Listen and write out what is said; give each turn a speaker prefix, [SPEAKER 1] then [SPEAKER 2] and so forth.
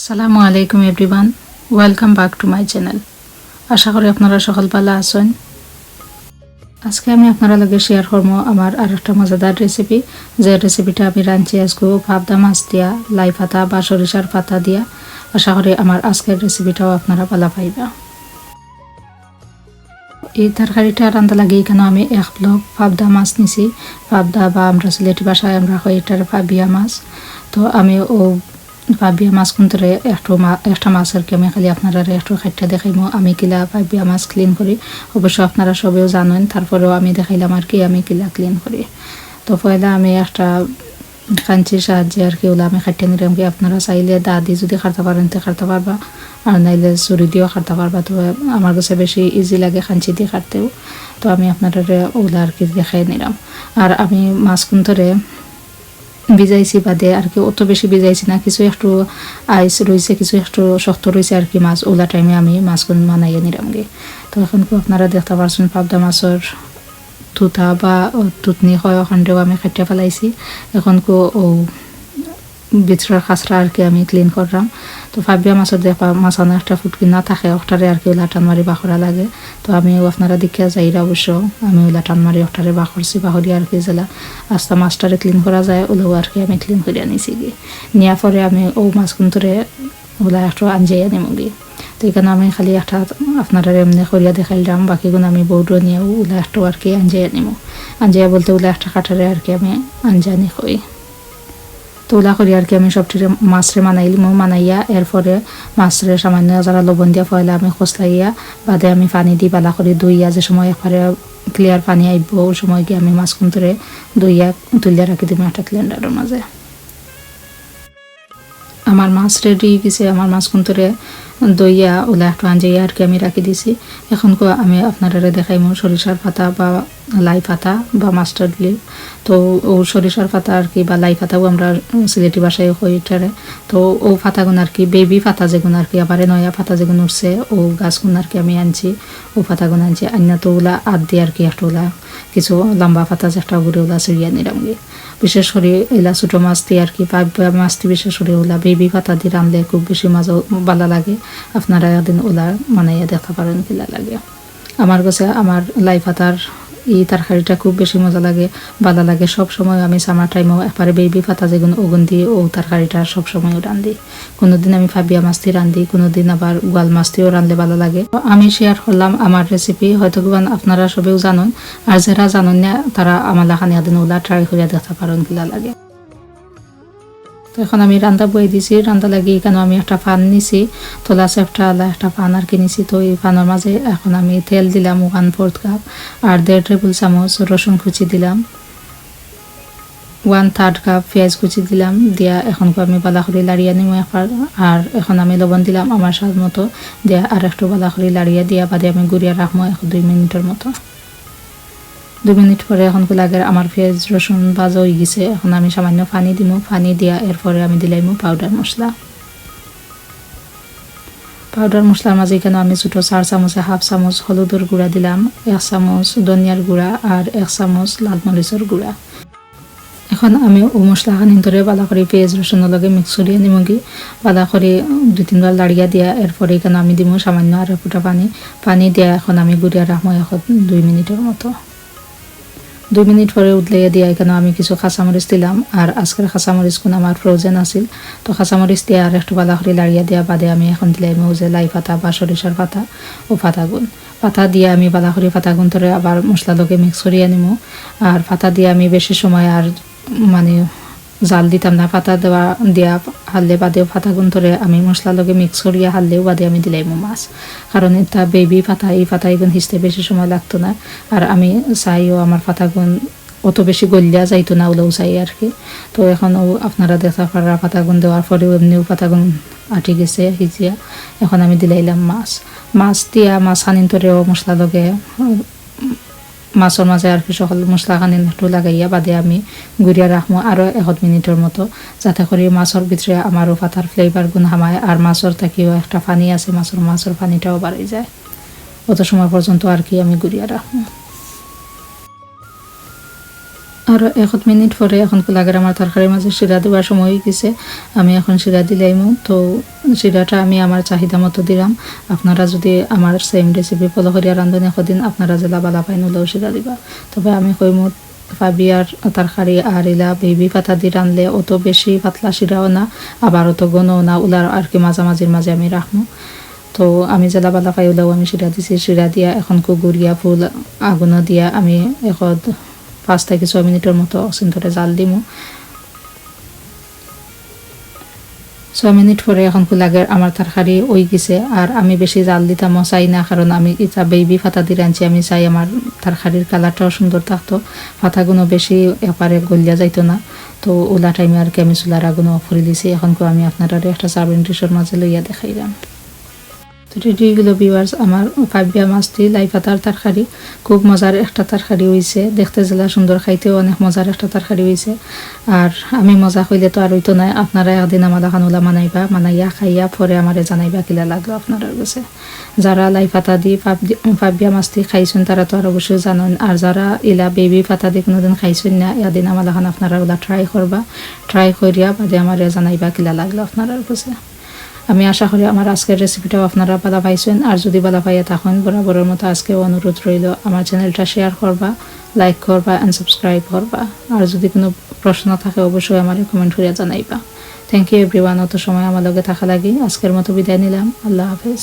[SPEAKER 1] আসসালামু আলাইকুম everyone, welcome back to my channel. আশা করি আপনারা সকল ভালো আছেন। আজকে আমি আপনারা লগে শেয়ার করবো আমার আর একটা মজাদার রেসিপি, যে রেসিপিটা আমি রাঁধছি আজকে পাবদা মাছ দিয়া লাই পাতা বা সরিষার পাতা দিয়া। আশা করি আমার আজকের রেসিপিটাও আপনারা ভালো পাইবা। এই তরকারিটা রান্না লাগে এখানে আমি 1 ব্লক পাবদা মাছ নিছি। পাবদা বা আমরা সিলেটি ভাষায় আমরা কই এটার পাবিয়া মাছ। তো আমি ও পাবিয়া মাছ কুন্তরে একটা মাছ আর কি আমি খালি আপনারা একটু খাইটা দেখাইমো আমি কিলা পাবিয়া মাছ ক্লিন করি। অবশ্য আপনারা সবেও জানেন, তারপরেও আমি দেখাইলাম আর কি আমি কিলা ক্লিন করি। তো পয়লা আমি একটা কাঞ্চির সাহায্যে আর কি ওলা আমি খাইতে নিলাম। কি আপনারা চাইলে দা দিয়ে যদি খাটতে পারেন তো খাটতে পারবা, আর নাইলে ছুরি দিয়েও খাটতে পারবা। তো আমার কাছে বেশি ইজি লাগে কাঞ্চি দিয়ে খাটতেও। তো আমি আপনারা ওলা আর কি দেখাই নিলাম। আর আমি মাছ কুন্তরে ভিজাইছি বাদে আর কি অত বেশি ভিজাইছি না, কিছু একটু আইস রয়েছে, কিছু একটু শক্ত রয়েছে আর কি মাছ। ওলা টাইমে আমি মাছগুন বানাইয়ে নিলাম গে। তো এখন আপনারা দেখতে পারছেন পাবদা মাছের থুতা বা থুতনি হয় ওখানটাও আমি খাটিয়ে ফেলাইছি। এখন ও ভিতরের খাসরা আর কি আমি ক্লিন করলাম। তো পাবিয়া মাছের দেখা মাছানো একটা ফুটকি না থাকে ওটারে আর কি ওলা টান মারি বাখরা লাগে। তো আমি আপনারা দেখিয়া যাইরা অবশ্য আমি ওলা টান মারি ওটারে বাখরছি, বাহরি আর কি জেলা আস্তা মাছটারে ক্লিন করা যায় ওলাও আর কি আমি ক্লিন করিয়া নিছি গিয়ে। নেওয়ার পরে আমি ও মাছ কুন্তরে ওলা একটু আঞ্জাইয়া নিমো গিয়ে। তো এখানে আমি খালি একটা আপনারা এমনি করিয়া দেখাইলাম, বাকিগুলো আমি বৌডো নিয়ে ওলা একটু আর কি আঞ্জাইয়া নিমো। আঞ্জাইয়া বলতে ওলা একটা কাঠারে আর কি আমি আঞ্জানি হই। তো ওলা করি আর কি আমি সবটিরে মাছরে মানাইয়া এরপরে মাছরে সামান্য যারা লবণ দিয়া ফয়লা আমি খসলাইয়া বাদে আমি পানি দি বালা করে দইয়া, যে সময় একবারে ক্লিয়ার পানি আইব ওই সময় গিয়ে আমি মাছ কুন্তরে দইয়া তুলিয়া রাখি দিই একটা ক্লিন্ডারের মাঝে। আমার মাছ রেডি গেছে, আমার মাছ কুন্তরে দইয়া ওলা একটু আঞ্জাইয়া আর কি আমি রাখি দিছি। এখন আমি আপনারা দেখাইমো সরিষার পাতা বা লাই পাতা বা মাস্টার্ড লিভ। তো ও সরিষার পাতা আর কি বা লাই পাতাও আমরা সিলেটি ভাষায় কই এটারে। তো ও পাতাগুন আর কি বেবি পাতা যেগুন আর কি আবার নয়া পাতা যেগুন উঠছে ও গাছগুন আর কি আমি আনছি, ও পাতাগুন আনছি আন্না। তো ওলা আদ দিয়ে আর কি একটা ওলা কিছু লম্বা পাতা যেটা ঘুরে ওলা চড়িয়া নিলাম গিয়ে। বিশেষ করে এলা ছোটো মাছ দিয়ে আর কি পাবিয়া মাছ দিয়ে বিশেষ করে ওলা বেবি পাতা দিয়ে রাঁধলে খুব বেশি মাছও ভালো লাগে। আপনারা একদিন ওলা মানাইয়া দেখতে পারেন কিলা লাগে। আমার কাছে আমার লাই পাতার এই তরকারিটা খুব বেশি মজা লাগে, ভালো লাগে। সব সময় আমি সামার টাইমেও একবারে বেবি পাতা যেগুলো ওগুন দিয়ে ও তরকারিটা সবসময় রাঁধি। কোনোদিন আমি পাবিয়া মাছ দিয়ে রাঁধি, কোনোদিন আবার গোয়াল মাছ দিয়েও রাঁধলে ভালো লাগে। আমি শেয়ার করলাম আমার রেসিপি, হয়তো আপনারা সবেও জানেন, আর যারা জানেন না তারা আমার লাখানি একদিন ওলা ট্রাই করিয়া দেখতে পারেন কিলা লাগে। তো এখন আমি রান্না বই দিছি, রান্না লাগিয়ে এখানে আমি একটা পান নিছি, তোলা সেফটা আলা একটা পান আর কি নিছি। তো এই পানের মাঝে এখন আমি তেল দিলাম 1/4 কাপ, আর 1.5 টেবিল চামচ রসুন কুচি দিলাম, 1/3 কাপ পেঁয়াজ কুচি দিলাম দিয়া এখন আমি বালা করে লাড়িয়ে নিব একবার। আর এখন আমি লবণ দিলাম আমার স্বাদ মতো দিয়া আর একটু বালা করে লাড়িয়ে দিয়া বাদে আমি গুড়িয়া রাখবো 2 মিনিটের মতো। 2 মিনিট পরে এখন লাগে আমার পেঁয়াজ রসুন ভাজা হয়ে গেছে। এখন আমি সামান্য পানি দিব, পানি দিয়া এরপরে আমি দিলাইমু পাউডার মশলা। পাউডার মশলার মাঝে এখানে আমি ছোটো 4 চামচে 1/2 চামচ হলুদের গুঁড়া দিলাম, 1 চামচ ধনিয়ার গুঁড়া আর 1 চামচ লাল মরিচের গুঁড়া। এখন আমি ও মশলাখানি ধরে বালা করে পেঁয়াজ রসুনের লগে মিক্স করিয়ে নিমগি, বালা করে 2-3 বার লাড়িয়া দিয়া এরপরে এখানে আমি দিব সামান্য আর ফুটা পানি দিয়া এখন আমি গুঁড়িয়া রাখবো এখন 2 মিনিটের মতো। 2 মিনিট পরে উতলাইয়া দিয়া এখানে আমি কিছু কাঁচামরিচ দিলাম, আর আজকের কাঁচামরিচ কোন আমার ফ্রোজেন আছিল। তো কাঁচামরিচ দিয়ে আর একটু বালা করে লাড়িয়া দিয়া বাদে আমি এখন দিলাম যে লাই পাতা বা সরিষার পাতা ও পাতা দিয়ে আমি বালা করে পাতাগুন ধরে আবার মশলা লগে মিক্স করিয়া নিব। আর পাতা দিয়ে আমি বেশি সময় আর মানে জাল দিতাম না, পাতা দিয়া হাললে বাদেও পাতাগুন ধরে আমি মশলা লগে মিক্স করিয়া হাললেও বাদে আমি দিলাইমু মাছ, কারণ এটা বেবি পাতা, এই পাতা এগুন হিসতে বেশি সময় লাগতো না। আর আমি চাইও আমার পাতাগুন অত বেশি গলিয়া যাইতো না, ওলাও চাই আর কি। তো এখন আপনারা দেখা পারা পাতাগুন দেওয়ার পরেও এমনিও পাতাগুন আটি গেছে সিজিয়া। এখন আমি দিলাইলাম মাছ দিয়া মাছ খানিন ধরেও মশলা লগে মাছের মাঝে আর কি সকল মশলাখানি একটু লাগাইয়া বাদে আমি গুড়িয়া রাখবো আরও 1 মিনিটের মতো, যাতে করে মাছের ভিতরে আমারও পাতার ফ্লেভার গুণ হামায়। আর মাছের থাকিও একটা পানি আছে, মাছের পানিটাও বাড়াই যায়। অত সময় পর্যন্ত আর কি আমি গুড়িয়া রাখবো। আর 1 মিনিট পরে এখন লাগের আমার তরকারির মাঝে শিরা দেওয়ার সময় হয়ে গেছে। আমি এখন শিরা দিলাইমু। তো শিরাটা আমি আমার চাহিদা মতো দিলাম। আপনারা যদি আমার সেম রেসিপি ফলো করিয়া রান্ধনি কদিন আপনারা জেলা বালা পাইন হলেও শিরা দিবা। তবে আমি কইমু পাবিয়ার তরকারি আর ইলা বেবি পাতা দিয়ে রানলে অত বেশি পাতলা শিরাও না, আবার অত ঘনও না, ওলার আর কি মাঝামাঝির মাঝে আমি রাখবো। তো আমি জেলা বালা পাই ওলাও আমি শিরা দিছি। শিরা দিয়া এখন গুড়িয়া ফুল আগুন দিয়া আমি 5 থেকে 6 মিনিটের মতো অসীম ধরে জাল দিমু। 6 মিনিট পরে এখন লাগে আমার তরকারি হয়ে গেছে। আর আমি বেশি জাল দিতামও চাই না, কারণ আমি এটা বেবি পাতা দিয়ে রাঁধছি। আমি চাই আমার তরকারির কালারটাও সুন্দর থাকতো, পাতাগুলো বেশি এপারে গলিয়া যাইতো না। তো ওলা টাইমে আর কি আমি চুলার আগুন অফ করে দিছি। এখন আমি আপনারা একটা সার্ভিং ডিশের মাঝে লইয়া দেখাইলাম। তো রেডিগুলো ভিউয়ার্স, আমার পাবিয়া মাছ দিয়ে লাই পাতার তরকারি খুব মজার একটা তরকারি হয়েছে। দেখতে জেলা সুন্দর, খাইতেও অনেক মজার একটা তরকারি হয়েছে। আর আমি মজা হইলে তো আর হইতো নাই, আপনারা একদিন আমার খানুলা মানাইয়া খাইয়া পরে আমারে জানাইবা কিলা লাগলো আপনার কাছে। যারা লাই পাতা দিয়ে পাবিয়া মাছ দিয়ে খাইছেন তারা তো আর অবশ্যই জানেন। আর যারা ইলা বেবি পাতা দিয়ে কোনোদিন খাইছেন না, একদিন আমার খান আপনারা ওলা ট্রাই করবা। ট্রাই করিয়া বাদে আমারে জানাইবা কিলা লাগলো আপনার কাছে। আমি আশা করি আমার আজকের রেসিপিটাও আপনারা ভালো পাইছেন। আর যদি ভালো পাইয়া থাকেন, বরাবরের মতো আজকে অনুরোধ রইল আমার চ্যানেলটা শেয়ার করবা, লাইক করবা অ্যান্ড সাবস্ক্রাইব করবা। আর যদি কোনো প্রশ্ন থাকে অবশ্যই আমার কমেন্ট করিয়া জানাইবা। থ্যাংক ইউ এভরিওয়ান, অত সময় আমার লগে থাকা লাগি। আজকের মতো বিদায় নিলাম। আল্লাহ হাফেজ।